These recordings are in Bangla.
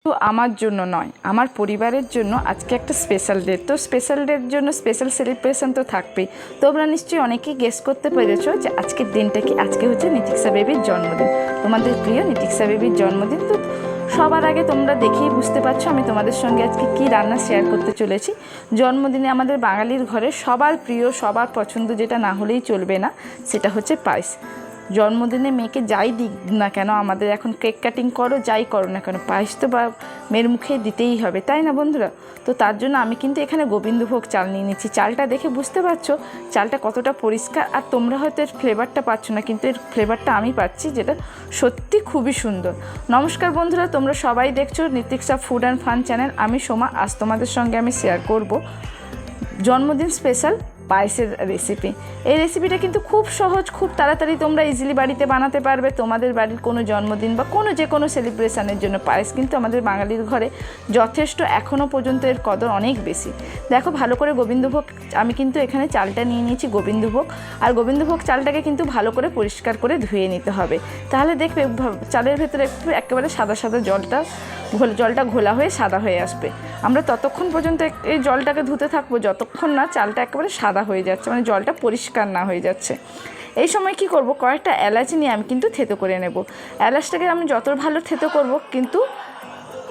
তো আমার জন্য নয়, আমার পরিবারের জন্য আজকে একটা স্পেশাল ডে। তো স্পেশাল ডের জন্য স্পেশাল সেলিব্রেশন তো থাকবেই। তোমরা নিশ্চয়ই অনেকেই গেস করতে পেরেছো যে আজকের দিনটা কি। আজকে হচ্ছে নিতিক্সা বেবির জন্মদিন, তোমাদের প্রিয় নিতিক্সা বেবির জন্মদিন। তো সবার আগে তোমরা দেখেই বুঝতে পারছো আমি তোমাদের সঙ্গে আজকে কি রান্না শেয়ার করতে চলেছি। জন্মদিনে আমাদের বাঙালির ঘরে সবার প্রিয়, সবার পছন্দ, যেটা না হলেই চলবে না, সেটা হচ্ছে পায়েস। জন্মদিনে মেয়েকে যাই দিক না কেন, আমাদের এখন কেক কাটিং করো, যাই করো না কেন, পায়েস তো বা মেয়ের মুখে দিতেই হবে, তাই না বন্ধুরা? তো তার জন্য আমি কিন্তু এখানে গোবিন্দভোগ চাল নিয়ে নিচ্ছি। চালটা দেখে বুঝতে পারছো চালটা কতটা পরিষ্কার। আর তোমরা হয়তো এর ফ্লেভারটা পাচ্ছ না, কিন্তু এর ফ্লেভারটা আমি পাচ্ছি, যেটা সত্যি খুবই সুন্দর। নমস্কার বন্ধুরা, তোমরা সবাই দেখছো নিতিক্সা ফুড অ্যান্ড ফান চ্যানেল। আমি সোমা। আজ তোমাদের সঙ্গে আমি শেয়ার করব জন্মদিন স্পেশাল পায়েসের রেসিপি। এই রেসিপিটা কিন্তু খুব সহজ, খুব তাড়াতাড়ি তোমরা ইজিলি বাড়িতে বানাতে পারবে। তোমাদের বাড়ির কোনো জন্মদিন বা যে কোনো সেলিব্রেশনের জন্য পায়েস কিন্তু আমাদের বাঙালির ঘরে যথেষ্ট, এখনও পর্যন্ত এর কদর অনেক বেশি। দেখো ভালো করে গোবিন্দভোগ, আমি কিন্তু এখানে চালটা নিয়ে নিয়েছি গোবিন্দভোগ। আর গোবিন্দভোগ চালটাকে কিন্তু ভালো করে পরিষ্কার করে ধুয়ে নিতে হবে। তাহলে দেখবে চালের ভেতরে একটু একেবারে সাদা সাদা জলটা ঘোলা হয়ে সাদা হয়ে আসবে। আমরা ততক্ষণ পর্যন্ত এই জলটাকে ধুতে থাকবো যতক্ষণ না চালটা একেবারে সাদা হয়ে যাচ্ছে, মানে জলটা পরিষ্কার না হয়ে যাচ্ছে। এই সময় কি করব, কয়েকটা এলাচ নিয়ে আমি কিন্তু থেতো করে নেব। এলাচটাকে আমি যত ভালো থেতো করব, কিন্তু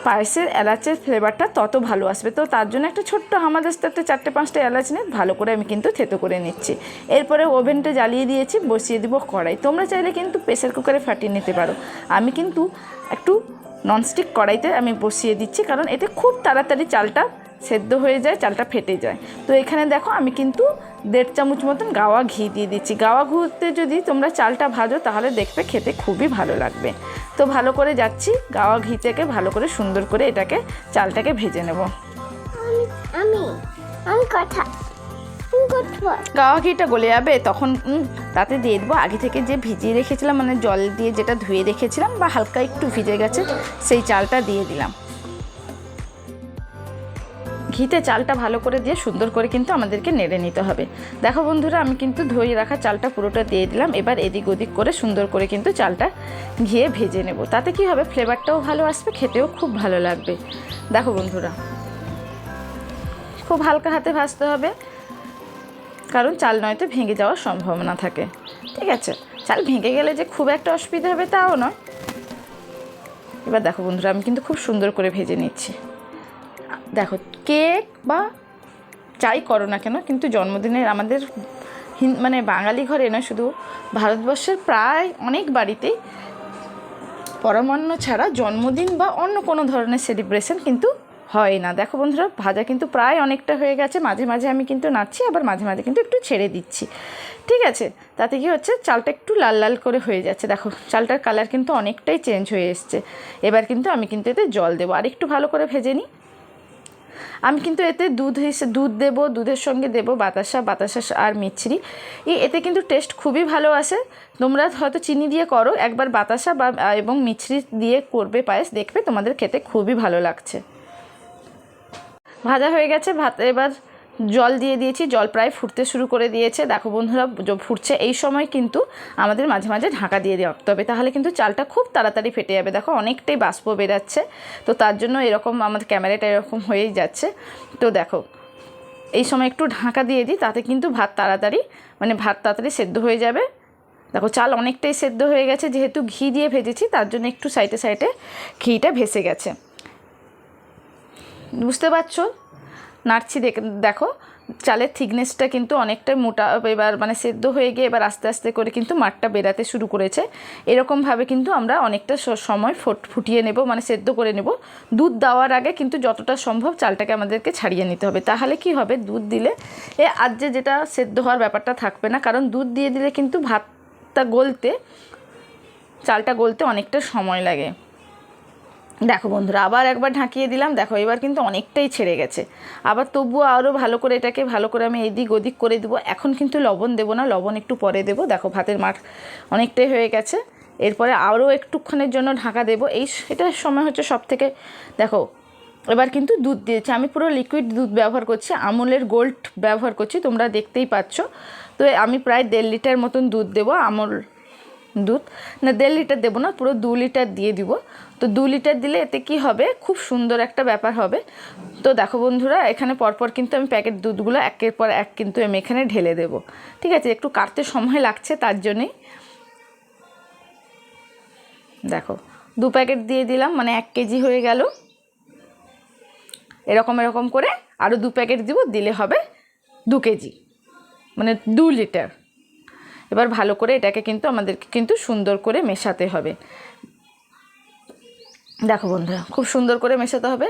পায়েসের এলাচের ফ্লেভারটা তত ভালো আসবে। তো তার জন্য একটা ছোট্ট হামাদাস্তে একটা 4-5টা এলাচ নিয়ে ভালো করে আমি কিন্তু থেতো করে নিচ্ছি। এরপরে ওভেনটা জ্বালিয়ে দিয়েছি, বসিয়ে দিব কড়াই। তোমরা চাইলে কিন্তু প্রেসার কুকারে ফাটিয়ে নিতে পারো। আমি কিন্তু একটু ননস্টিক কড়াইতে আমি বসিয়ে দিচ্ছি, কারণ এতে খুব তাড়াতাড়ি চালটা সেদ্ধ হয়ে যায়, চালটা ফেটে যায়। তো এখানে দেখো আমি কিন্তু 1.5 চামচ মতন গাওয়া ঘি দিয়ে দিচ্ছি। গাওয়া ঘিতে যদি তোমরা চালটা ভাজো তাহলে দেখবে খেতে খুবই ভালো লাগবে। তো ভালো করে যাচ্ছি, গাওয়া ঘি থেকে ভালো করে সুন্দর করে এটাকে চালটাকে ভেজে নেব। গাওয়া ঘিটা গলে যাবে তখন তাতে দিয়ে দেবো আগে থেকে যে ভিজিয়ে রেখেছিলাম, মানে জল দিয়ে যেটা ধুয়ে রেখেছিলাম বা হালকা একটু ভিজে গেছে সেই চালটা দিয়ে দিলাম। ঘিতে চালটা ভালো করে দিয়ে সুন্দর করে কিন্তু আমাদেরকে নেড়ে নিতে হবে। দেখো বন্ধুরা, আমি কিন্তু ধুয়ে রাখা চালটা পুরোটা দিয়ে দিলাম। এবার এদিক ওদিক করে সুন্দর করে কিন্তু চালটা ঘিয়ে ভেজে নেব। তাতে কি হবে, ফ্লেভারটাও ভালো আসবে, খেতেও খুব ভালো লাগবে। দেখো বন্ধুরা, খুব হালকা হাতে ভাজতে হবে, কারণ চাল নয়তো ভেঙে যাওয়ার সম্ভাবনা থাকে। ঠিক আছে, চাল ভেঙে গেলে যে খুব একটা অসুবিধা হবে তাও নয়। এবার দেখো বন্ধুরা, আমি কিন্তু খুব সুন্দর করে ভেজে নিচ্ছি। দেখো, কেক বা যাই করো না কেন, কিন্তু জন্মদিনের আমাদের মানে বাঙালি ঘরে নয়, শুধু ভারতবর্ষের প্রায় অনেক বাড়িতেই পরমান্ন ছাড়া জন্মদিন বা অন্য কোনো ধরনের সেলিব্রেশন কিন্তু হয় না। দেখো বন্ধুরা, ভাজা কিন্তু প্রায় অনেকটা হয়ে গেছে। মাঝে মাঝে আমি কিন্তু নাড়ছি, আবার মাঝে মাঝে কিন্তু একটু ছেড়ে দিচ্ছি। ঠিক আছে, তাতে কি হচ্ছে, চালটা একটু লাল লাল করে হয়ে যাচ্ছে। দেখো চালটার কালার কিন্তু অনেকটাই চেঞ্জ হয়ে এসছে। এবার কিন্তু আমি কিন্তু এতে জল দেবো, আর একটু ভালো করে ভেজে নিই। আমি কিন্তু এতে দুধ দেবো, দুধের সঙ্গে দেবো বাতাসা আর মিছরি। এতে কিন্তু টেস্ট খুবই ভালো আসে। তোমরা হয়তো চিনি দিয়ে করো, একবার বাতাসা এবং মিছরি দিয়ে করবে পায়েস, দেখবে তোমাদের খেতে খুবই ভালো লাগছে। ভাজা হয়ে গেছে ভাত, এবার জল দিয়ে দিয়েছি, জল প্রায় ফুটতে শুরু করে দিয়েছে। দেখো বন্ধুরা, ফুটছে। এই সময় কিন্তু আমাদের মাঝে মাঝে ঢাকা দিয়ে রাখতে হবে, তাহলে কিন্তু চালটা খুব তাড়াতাড়ি ফেটে যাবে। দেখো অনেকটাই বাষ্প বেরাচ্ছে, তো তার জন্য এরকম আমাদের ক্যামেরাটা এরকম হয়েই যাচ্ছে। তো দেখো এই সময় একটু ঢাকা দিয়ে দিই, তাতে কিন্তু ভাত তাড়াতাড়ি সেদ্ধ হয়ে যাবে। দেখো চাল অনেকটাই সেদ্ধ হয়ে গেছে, যেহেতু ঘি দিয়ে ভেজেছি তার জন্য একটু সাইডে সাইডে ঘিটা ভেসে গেছে। বুঝতে পারছো, নাড়ছি, দেখো চালের থিকনেসটা কিন্তু অনেকটাই মোটা, এবার মানে সেদ্ধ হয়ে গিয়ে এবার আস্তে আস্তে করে কিন্তু মাঠটা বেরাতে শুরু করেছে। এরকমভাবে কিন্তু আমরা অনেকটা সময় ফুটিয়ে নেব, মানে সেদ্ধ করে নেব। দুধ দেওয়ার আগে কিন্তু যতটা সম্ভব চালটাকে আমাদেরকে ছাড়িয়ে নিতে হবে। তাহলে কি হবে, দুধ দিলে যেটা সেদ্ধ হওয়ার ব্যাপারটা থাকবে না, কারণ দুধ দিয়ে দিলে কিন্তু চালটা গলতে অনেকটা সময় লাগে। দেখো বন্ধুরা, আবার একবার ঢাকিয়ে দিলাম। দেখো এবার কিন্তু অনেকটাই ছেড়ে গেছে। আবার তবুও আরও ভালো করে এটাকে ভালো করে আমি এদিক ওদিক করে দেবো। এখন কিন্তু লবণ দেবো না, লবণ একটু পরে দেবো। দেখো ভাতের মাঠ অনেকটাই হয়ে গেছে। এরপরে আরও একটুক্ষণের জন্য ঢাকা দেবো। এটার সময় হচ্ছে সব থেকে। দেখো এবার কিন্তু দুধ দিয়েছি, আমি পুরো লিকুইড দুধ ব্যবহার করছি, আমুলের গোল্ড ব্যবহার করছি, তোমরা দেখতেই পাচ্ছ। তো আমি প্রায় 1.5 লিটার মতন দুধ দেবো, আমুল দুধ, না 1.5 লিটার দেবো না, পুরো 2 লিটার দিয়ে দিব। তো 2 লিটার দিলে এতে কি হবে, খুব সুন্দর একটা ব্যাপার হবে। তো দেখো বন্ধুরা, এখানে পরপর কিন্তু আমি প্যাকেট দুধগুলো একের পর এক কিন্তু আমি এখানে ঢেলে দেব। ঠিক আছে, একটু কাটতে সময় লাগছে, তার জন্যেই দেখো 2 প্যাকেট দিয়ে দিলাম, মানে 1 কেজি হয়ে গেল। এরকম করে আরও 2 প্যাকেট দিব, দিলে হবে 2 কেজি, মানে 2 লিটার। এবার ভালো করে এটাকে কিন্তু আমাদেরকে কিন্তু সুন্দর করে মেশাতে হবে। দেখো বন্ধুরা, খুব সুন্দর করে মেশাতে হবে,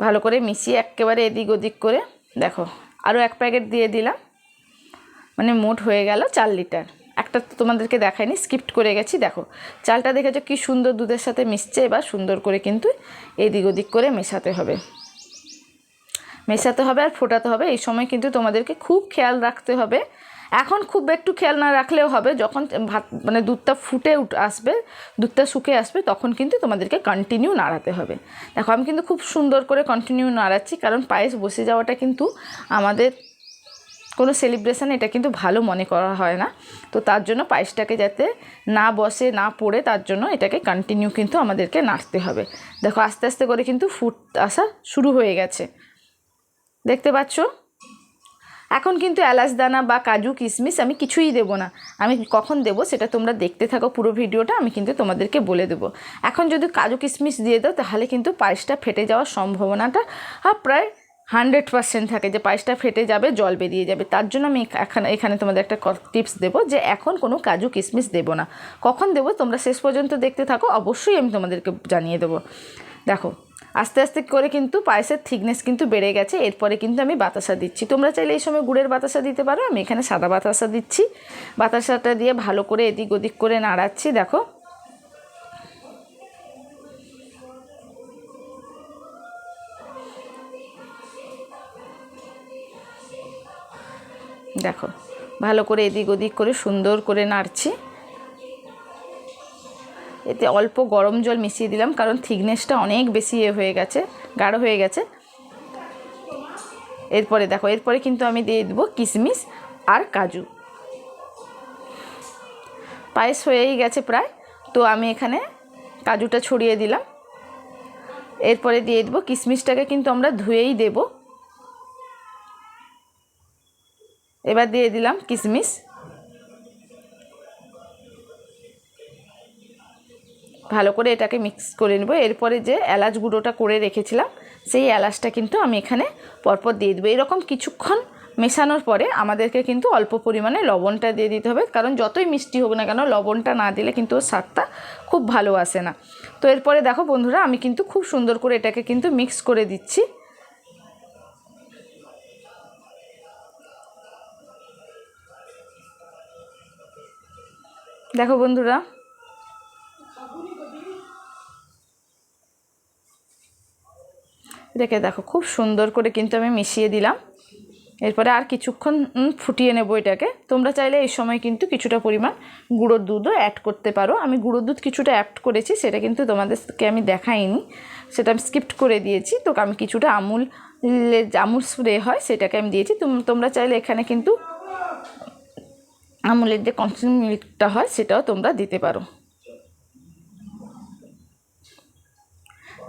ভালো করে মিশিয়ে একেবারে এদিক ওদিক করে। দেখো আরও 1 প্যাকেট দিয়ে দিলাম, মানে মোট হয়ে গেল 4 লিটার। একটা তোমাদেরকে দেখাইনি, স্কিপ্ট করে গেছি। দেখো চালটা দেখেছো কি সুন্দর দুধের সাথে মিশছে। এবার সুন্দর করে কিন্তু এদিক ওদিক করে মেশাতে হবে আর ফোটাতে হবে। এই সময় কিন্তু তোমাদেরকে খুব খেয়াল রাখতে হবে। এখন খুব একটু খেয়াল না রাখলেও হবে, যখন ভাত মানে দুধটা ফুটে আসবে, দুধটা শুকে আসবে, তখন কিন্তু তোমাদেরকে কন্টিনিউ নাড়াতে হবে। দেখো আমি কিন্তু খুব সুন্দর করে কন্টিনিউ নাড়াচ্ছি, কারণ পায়েস বসে যাওয়াটা কিন্তু আমাদের কোনো সেলিব্রেশানে এটা কিন্তু ভালো মনে করা হয় না। তো তার জন্য পায়েসটাকে যাতে না বসে না পড়ে, তার জন্য এটাকে কন্টিনিউ কিন্তু আমাদেরকে নাড়তে হবে। দেখো আস্তে আস্তে করে কিন্তু ফুট আসা শুরু হয়ে গেছে, দেখতে পাচ্ছ। এখন কিন্তু এলাচ দানা বা কাজু কিশমিশ আমি কিছুই দেব না। আমি কখন দেব সেটা তোমরা দেখতে থাকো পুরো ভিডিওটা, আমি কিন্তু তোমাদেরকে বলে দেবো। এখন যদি কাজু কিশমিশ দিয়ে দাও, তাহলে কিন্তু পায়েসটা ফেটে যাওয়ার সম্ভাবনাটা প্রায় 100% থাকে, যে পায়েসটা ফেটে যাবে, জল বেরিয়ে যাবে। তার জন্য আমি এখানে তোমাদের একটা টিপস দেবো, যে এখন কোনো কাজু কিশমিশ দেবো না। কখন দেবো তোমরা শেষ পর্যন্ত দেখতে থাকো, অবশ্যই আমি তোমাদেরকে জানিয়ে দেবো। দেখো আস্তে আস্তে করে কিন্তু পায়েসের থিকনেস কিন্তু বেড়ে গেছে। এরপরে কিন্তু আমি বাতাসা দিচ্ছি। তোমরা চাইলে এই সময় গুড়ের বাতাসা দিতে পারো, আমি এখানে সাদা বাতাসা দিচ্ছি। বাতাসাটা দিয়ে ভালো করে এদিক ওদিক করে নাড়াচ্ছি। দেখো দেখো ভালো করে এদিক ওদিক করে সুন্দর করে নাড়ছি। এতে অল্প গরম জল মিশিয়ে দিলাম, কারণ থিকনেসটা অনেক বেশি হয়ে গেছে, গাঢ় হয়ে গেছে। এরপরে দেখো, এরপরে কিন্তু আমি দিয়ে দেবো কিশমিশ আর কাজু। পায়েস হয়েই গেছে প্রায়, তো আমি এখানে কাজুটা ছড়িয়ে দিলাম। এরপরে দিয়ে দেবো কিশমিশটাকে, কিন্তু আমরা ধুয়েই দেব। এবার দিয়ে দিলাম কিশমিশ, ভালো করে এটাকে মিক্স করে নেব। এরপরে যে এলাচ গুঁড়োটা করে রেখেছিলাম, সেই এলাচটা কিন্তু আমি এখানে পরপর দিয়ে দেবো। এরকম কিছুক্ষণ মেশানোর পরে আমাদেরকে কিন্তু অল্প পরিমাণে লবণটা দিয়ে দিতে হবে, কারণ যতই মিষ্টি হোক না কেন, লবণটা না দিলে কিন্তু ওর স্বাদটা খুব ভালো আসে না। তো এরপরে দেখো বন্ধুরা, আমি কিন্তু খুব সুন্দর করে এটাকে কিন্তু মিক্স করে দিচ্ছি। দেখো বন্ধুরা, এটাকে দেখো খুব সুন্দর করে কিন্তু আমি মিশিয়ে দিলাম। এরপরে আর কিছুক্ষণ ফুটিয়ে নেব এটাকে। তোমরা চাইলে এই সময় কিন্তু কিছুটা পরিমাণ গুঁড়োর দুধও অ্যাড করতে পারো। আমি গুঁড়োর দুধ কিছুটা অ্যাড করেছি, সেটা কিন্তু তোমাদেরকে আমি দেখাইনি, সেটা আমি স্কিপ্ট করে দিয়েছি। তো আমি কিছুটা আমুল স্প্রে হয় সেটাকে আমি দিয়েছি। তোমরা চাইলে এখানে কিন্তু আমুলের যে কনসেন্ট মিল্কটা হয় সেটাও তোমরা দিতে পারো।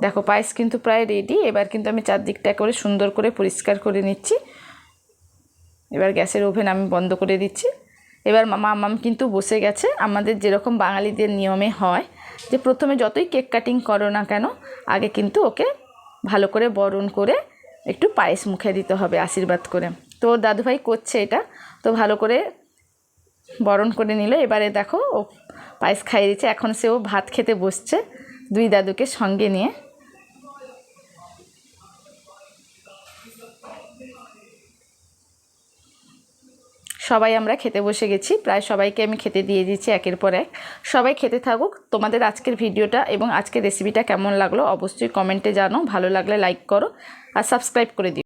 দেখো পায়েস কিন্তু প্রায় রেডি। এবার কিন্তু আমি চারদিকটা করে সুন্দর করে পরিষ্কার করে নিচ্ছি। এবার গ্যাসের ওভেন আমি বন্ধ করে দিচ্ছি। এবার মাম্মাম কিন্তু বসে গেছে। আমাদের যেরকম বাঙালিদের নিয়মে হয়, যে প্রথমে যতই কেক কাটিং করো না কেন, আগে কিন্তু ওকে ভালো করে বরণ করে একটু পায়েস মুখে দিতে হবে আশীর্বাদ করে। তো ওর দাদুভাই করছে এটা, তো ভালো করে বরণ করে নিল। এবারে দেখো ও পায়েস খাইয়ে দিচ্ছে। এখন সেও ভাত খেতে বসছে 2 দাদুকে সঙ্গে নিয়ে। সবাই আমরা খেতে বসে গেছি, প্রায় সবাইকে আমি খেতে দিয়ে দিচ্ছি একের পর এক। সবাই খেতে থাকুক। তোমাদের আজকের ভিডিওটা এবং আজকের রেসিপিটা কেমন লাগলো অবশ্যই কমেন্টে জানো। ভালো লাগলে লাইক করো আর সাবস্ক্রাইব করে দিও।